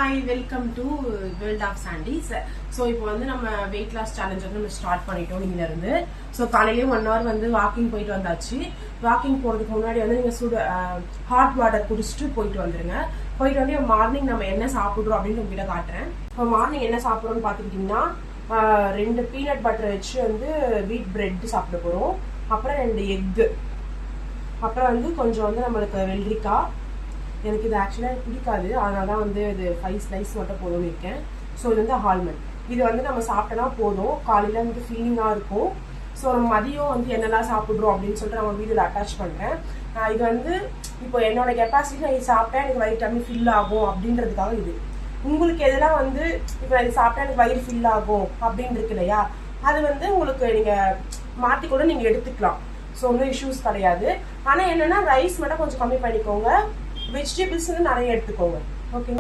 Hi welcome to world of Sandy's. So இப்போ வந்து நம்ம வெயிட் லாஸ் சேலஞ்ச் வந்து நம்ம ஸ்டார்ட் பண்ணிட்டோம் நீங்க இருந்து. ஸோ காலையிலேயே 1 hour வந்து வாக்கிங் போயிட்டு வந்தாச்சு. வாக்கிங் போறதுக்கு முன்னாடி வந்து நீங்க ஹாட் வாட்டர் குடிச்சிட்டு போயிட்டு வந்துருங்க. போயிட்டு வந்து மார்னிங் நம்ம என்ன சாப்பிடுறோம் அப்படின்னு உங்ககிட்ட காட்டுறேன். இப்போ மார்னிங் என்ன சாப்பிட்றோம்னு பார்த்துக்கிட்டிங்கன்னா 2 பீனட் பட்டர் வச்சு வந்து வீட் பிரெட் சாப்பிட போகிறோம். அப்புறம் 2 எக்கு, அப்புறம் வந்து கொஞ்சம் வந்து நம்மளுக்கு வெள்ளரிக்காய். எனக்கு இது ஆக்சுவலாக பிடிக்காது, அதனால தான் வந்து இது 5 ஸ்லைஸ் மட்டும் போதும்னு இருக்கேன். ஸோ இது வந்து ஆல்மண்ட். இது வந்து நம்ம சாப்பிட்டோன்னா போதும், காலையில் வந்து ஃபீலிங்காக இருக்கும். ஸோ நம்ம மதியம் வந்து என்னெல்லாம் சாப்பிட்றோம் அப்படின்னு சொல்லிட்டு நம்ம வீடியோவில் அட்டாச் பண்ணுறேன். இது வந்து இப்போ என்னோட கெப்பாசிட்டி நான் இது சாப்பிட்டா எனக்கு வயிறு டம்மி ஃபில் ஆகும் அப்படின்றதுக்காக இது. உங்களுக்கு எதெல்லாம் வந்து இப்போ நான் இது சாப்பிட்டா எனக்கு வயிறு ஃபில் ஆகும் அப்படின்னு இருக்கு இல்லையா, அது வந்து உங்களுக்கு நீங்கள் மாற்றி கூட நீங்கள் எடுத்துக்கலாம். ஸோ ஒன்றும் இஷ்யூஸ் கிடையாது. ஆனால் என்னென்னா ரைஸ் மட்டும் கொஞ்சம் கம்மி பண்ணிக்கோங்க, வெஜிடபிள்ஸ் வந்து நிறைய எடுத்துக்கோங்க. ஓகே,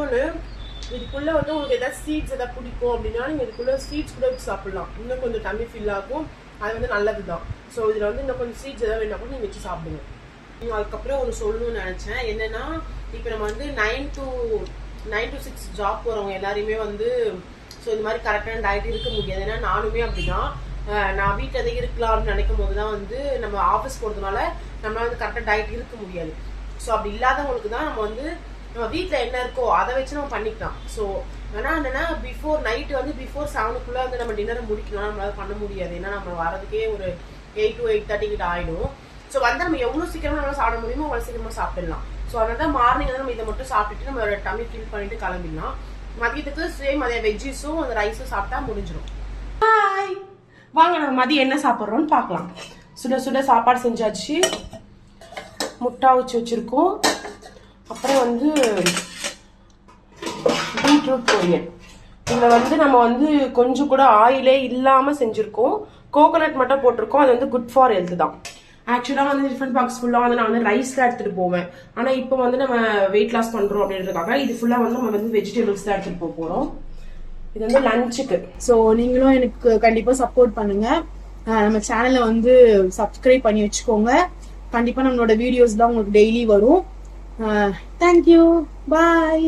இதுக்குள்ள வந்து உங்களுக்கு ஏதாவது சீட்ஸ் எதாவது பிடிக்கும் அப்படின்னா நீங்கள் இதுக்குள்ள சீட்ஸ் கூட வச்சு சாப்பிடலாம். இன்னும் கொஞ்சம் டம்மி ஃபில் ஆகும், அது வந்து நல்லது தான். ஸோ இதில் வந்து இன்னும் கொஞ்சம் சீட்ஸ் எதாவது வேணா கூட நீங்கள் வச்சு சாப்பிடுங்க. அதுக்கப்புறம் ஒன்று சொல்லணும்னு நினச்சேன். என்னன்னா இப்போ நம்ம வந்து 9 to 6 ஜாப் போகிறவங்க எல்லாருமே வந்து ஸோ இந்த மாதிரி கரெக்டான டயட் இருக்க முடியாது. ஏன்னா நானுமே அப்படிதான். நான் வீட்டில் எதாவது இருக்கலாம்னு நினைக்கும் போது தான் வந்து நம்ம ஆஃபீஸ் போகிறதுனால நம்மளால வந்து கரெக்டாக டயட் இருக்க முடியாது. ஸோ அப்படி இல்லாதவங்களுக்கு தான் நம்ம வந்து நம்ம வீட்டில் என்ன இருக்கோ அதை வச்சு நம்ம பண்ணிக்கலாம். ஸோ ஆனால் என்னன்னா பிஃபோர் 7 வந்து நம்ம டின்னரை முடிக்கலாம். நம்மளால பண்ண முடியாது, ஏன்னா நம்ம வரதுக்கே ஒரு 8 to 8:30 கிட்ட ஆகிடும். ஸோ வந்து நம்ம எவ்வளோ சீக்கிரமா நம்ம சாப்பிட முடியுமோ அவ்வளோ சீக்கிரமா சாப்பிடலாம். ஸோ அதனால தான் மார்னிங் வந்து நம்ம இதை மட்டும் சாப்பிட்டுட்டு நம்ம டம்மி ஃபில் பண்ணிட்டு கிளம்பிடலாம். மதியத்துக்கு சேம் அதே வெஜ்ஜஸும் அந்த ரைஸும் சாப்பிட்டா முடிஞ்சிடும். ஹாய், வாங்க நம்ம மதியம் என்ன சாப்பிட்றோம்னு பார்க்கலாம். சுட சுட சாப்பாடு செஞ்சாச்சு, முட்டை வச்சு வச்சிருக்கோம். அப்புறம் வந்து பீட்ரூட் பொரியல். இதில் வந்து நம்ம வந்து கொஞ்சம் கூட ஆயிலே இல்லாமல் செஞ்சுருக்கோம், கோகோனட் மட்டும் போட்டிருக்கோம். அது வந்து குட் ஃபார் ஹெல்த் தான். ஆக்சுவலாக வந்து டிஃபன் பாக்ஸ் ஃபுல்லாக வந்து நான் வந்து ரைஸ் தான் எடுத்துகிட்டு போவேன். ஆனால் இப்போ வந்து நம்ம வெயிட் லாஸ் பண்ணுறோம் அப்படின்றதுக்காக இது ஃபுல்லாக வந்து நம்ம வந்து வெஜிடபிள்ஸ் தான் எடுத்துகிட்டு போகிறோம். இது வந்து லஞ்சுக்கு. ஸோ நீங்களும் எனக்கு கண்டிப்பாக சப்போர்ட் பண்ணுங்க. நம்ம சேனலை வந்து சப்ஸ்கிரைப் பண்ணி வச்சுக்கோங்க. கண்டிப்பா நம்மளோட வீடியோஸ் தான் உங்களுக்கு டெய்லி வரும். தேங்க்யூ, பாய்.